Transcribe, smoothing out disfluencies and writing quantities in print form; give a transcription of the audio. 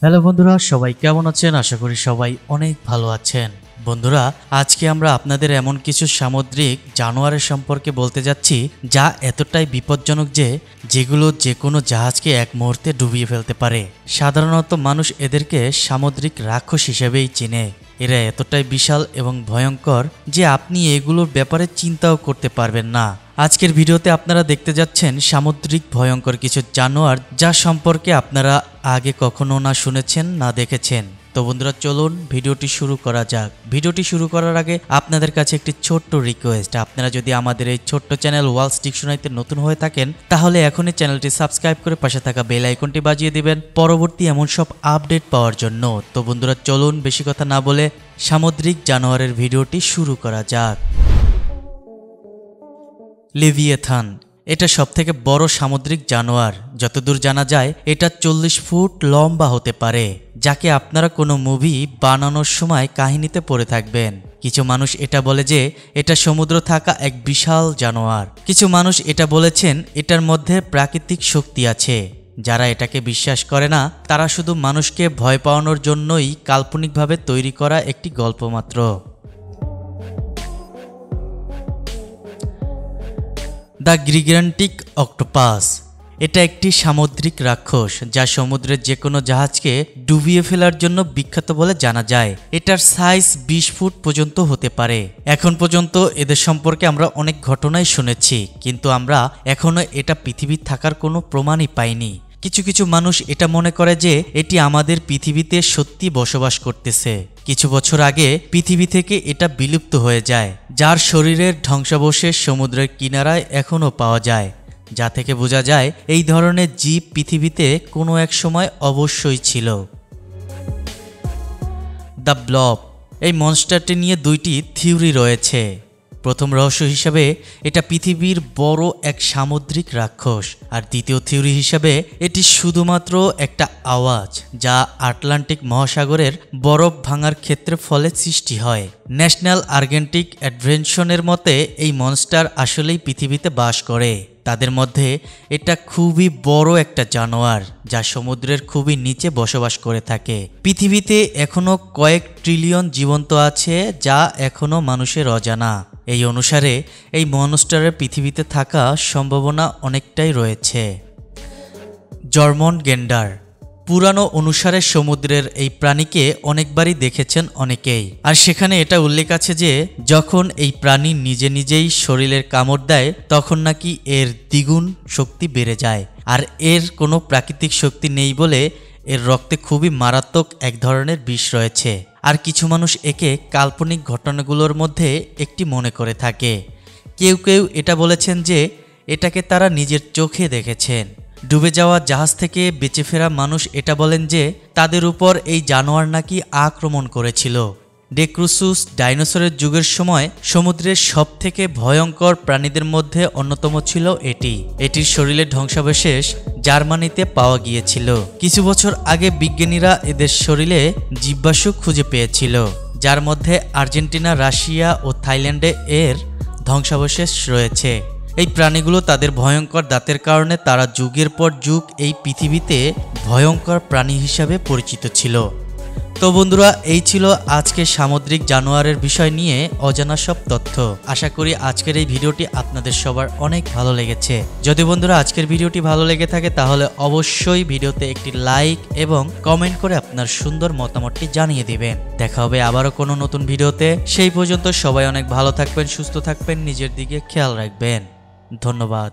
Hello বন্ধুরা, সবাই কেমন আছেন? আশা করি সবাই অনেক ভালো আছেন। বন্ধুরা, আজকে আমরা আপনাদের এমন কিছু সামুদ্রিক জানোয়ারের সম্পর্কে বলতে যাচ্ছি যা এতটাই বিপজ্জনক যেগুলো যে কোনো জাহাজকে এক মুহূর্তে ডুবিয়ে ফেলতে পারে। সাধারণত মানুষ এদেরকে সামুদ্রিক রাক্ষস হিসেবেই চেনে। এরা এতটাই বিশাল এবং ভয়ঙ্কর যে আপনি এগুলোর ব্যাপারে চিন্তাও করতে পারবেন না। আজকের ভিডিওতে আপনারা দেখতে যাচ্ছেন সামুদ্রিক ভয়ঙ্কর কিছু জানোয়ার যা সম্পর্কে আপনারা আগে কখনো না শুনেছেন না দেখেছেন। তো বন্ধুরা, চলুন ভিডিওটি শুরু করা যাক। ভিডিওটি শুরু করার আগে আপনাদের কাছে একটি ছোট্ট রিকোয়েস্ট, আপনারা যদি আমাদের এই ছোট্ট চ্যানেল ওয়ালস ডিকশনারিতে নতুন হয়ে থাকেন তাহলে এখনই চ্যানেলটি সাবস্ক্রাইব করে পাশে থাকা বেল আইকনটি বাজিয়ে দিবেন পরবর্তী এমন সব আপডেট পাওয়ার জন্য। তো বন্ধুরা, চলুন বেশি কথা না বলে সামুদ্রিক জানোয়ারের ভিডিওটি শুরু করা যাক। লেভিয়েথান এটা সবথেকে বড় সামুদ্রিক জানোয়ার। যতদূর জানা যায় এটা 40 ফুট লম্বা হতে পারে, যাকে আপনারা কোনো মুভি বানানোর সময় কাহিনীতে পড়ে থাকবেন। কিছু মানুষ এটা বলে যে এটা সমুদ্র থাকা এক বিশাল জানোয়ার। কিছু মানুষ এটা বলেছেন এটার মধ্যে প্রাকৃতিক শক্তি আছে। যারা এটাকে বিশ্বাস করে না তারা শুধু মানুষকে ভয় পাওয়ানোর জন্যই কাল্পনিকভাবে তৈরি করা একটি গল্প মাত্র। দ্য গিগান্টিক অক্টোপাস এটা একটি সামুদ্রিক রাক্ষস যা সমুদ্রের যে কোনো জাহাজকে ডুবিয়ে ফেলার জন্য বিখ্যাত বলে জানা যায়। এটার সাইজ 20 ফুট পর্যন্ত হতে পারে। এখন পর্যন্ত এদের সম্পর্কে আমরা অনেক ঘটনাই শুনেছি, কিন্তু আমরা এখনো এটা পৃথিবীতে থাকার কোনো প্রমাণই পাইনি। কিছু কিছু মানুষ এটা মনে করে যে এটি আমাদের পৃথিবীতে সত্যি বসবাস করতেছে। কিছু বছর আগে পৃথিবী থেকে এটা বিলুপ্ত হয়ে যায়, যার শরীরের ধ্বংসাবশেষ সমুদ্রের কিনারায় এখনও পাওয়া যায়, যা থেকে বোঝা যায় এই ধরনের জীব পৃথিবীতে কোনো এক সময় অবশ্যই ছিল। দ্য ব্লব এই মনস্টারটি নিয়ে দুইটি থিওরি রয়েছে। প্রথম রহস্য হিসাবে এটা পৃথিবীর বড় এক সামুদ্রিক রাক্ষস, আর দ্বিতীয় থিওরি হিসাবে এটি শুধুমাত্র একটা আওয়াজ যা আটলান্টিক মহাসাগরের বরফ ভাঙার ক্ষেত্রে ফলে সৃষ্টি হয়। ন্যাশনাল আর্গেন্টিক অ্যাডভেনশনের মতে এই মনস্টার আসলেই পৃথিবীতে বাস করে। তাদের মধ্যে এটা খুবই বড় একটা জানোয়ার যা সমুদ্রের খুবই নিচে বসবাস করে থাকে। পৃথিবীতে এখনো কয়েক ট্রিলিয়ন জীবন্ত আছে যা এখনো মানুষের অজানা। এই অনুসারে এই মনস্টারের পৃথিবীতে থাকা সম্ভাবনা অনেকটাই রয়েছে। জর্মনগেন্ডার পুরানো অনুসারে সমুদ্রের এই প্রাণীকে অনেকবারই দেখেছেন অনেকেই, আর সেখানে এটা উল্লেখ আছে যে যখন এই প্রাণী নিজে নিজেই শরীরের কামড় দেয় তখন নাকি এর দ্বিগুণ শক্তি বেড়ে যায়। আর এর কোনো প্রাকৃতিক শক্তি নেই বলে এর রক্তে খুবই মারাত্মক এক ধরনের বিষ রয়েছে। আর কিছু মানুষ একে কাল্পনিক ঘটনাগুলোর মধ্যে একটি মনে করে থাকে। কেউ কেউ এটা বলেছেন যে এটাকে তারা নিজের চোখে দেখেছেন। ডুবে যাওয়া জাহাজ থেকে বেঁচে ফেরা মানুষ এটা বলেন যে তাদের উপর এই জানোয়ার নাকি আক্রমণ করেছিল। ডেক্রুসুস ডাইনোসরের যুগের সময় সমুদ্রের সবথেকে ভয়ঙ্কর প্রাণীদের মধ্যে অন্যতম ছিল এটি। এটির শরীরের ধ্বংসাবশেষ জার্মানিতে পাওয়া গিয়েছিল। কিছু বছর আগে বিজ্ঞানীরা এদের শরীরে জীবাশ্ম খুঁজে পেয়েছিল, যার মধ্যে আর্জেন্টিনা, রাশিয়া ও থাইল্যান্ডে এর ধ্বংসাবশেষ রয়েছে। এই প্রাণীগুলো তাদের ভয়ঙ্কর দাঁতের কারণে তারা যুগের পর যুগ এই পৃথিবীতে ভয়ঙ্কর প্রাণী হিসাবে পরিচিত ছিল। তো বন্ধুরা, এই ছিল আজকে সামুদ্রিক জানোয়ারের বিষয় নিয়ে অজানা সব তথ্য। আশা করি আজকের এই ভিডিওটি আপনাদের সবার অনেক ভালো লেগেছে। যদি বন্ধুরা আজকের ভিডিওটি ভালো লেগে থাকে তাহলে অবশ্যই ভিডিওতে একটি লাইক এবং কমেন্ট করে আপনার সুন্দর মতামতটি জানিয়ে দিবেন। দেখা হবে আবারও কোনো নতুন ভিডিওতে। সেই পর্যন্ত সবাই অনেক ভালো থাকবেন, সুস্থ থাকবেন, নিজের দিকে খেয়াল রাখবেন। ধন্যবাদ।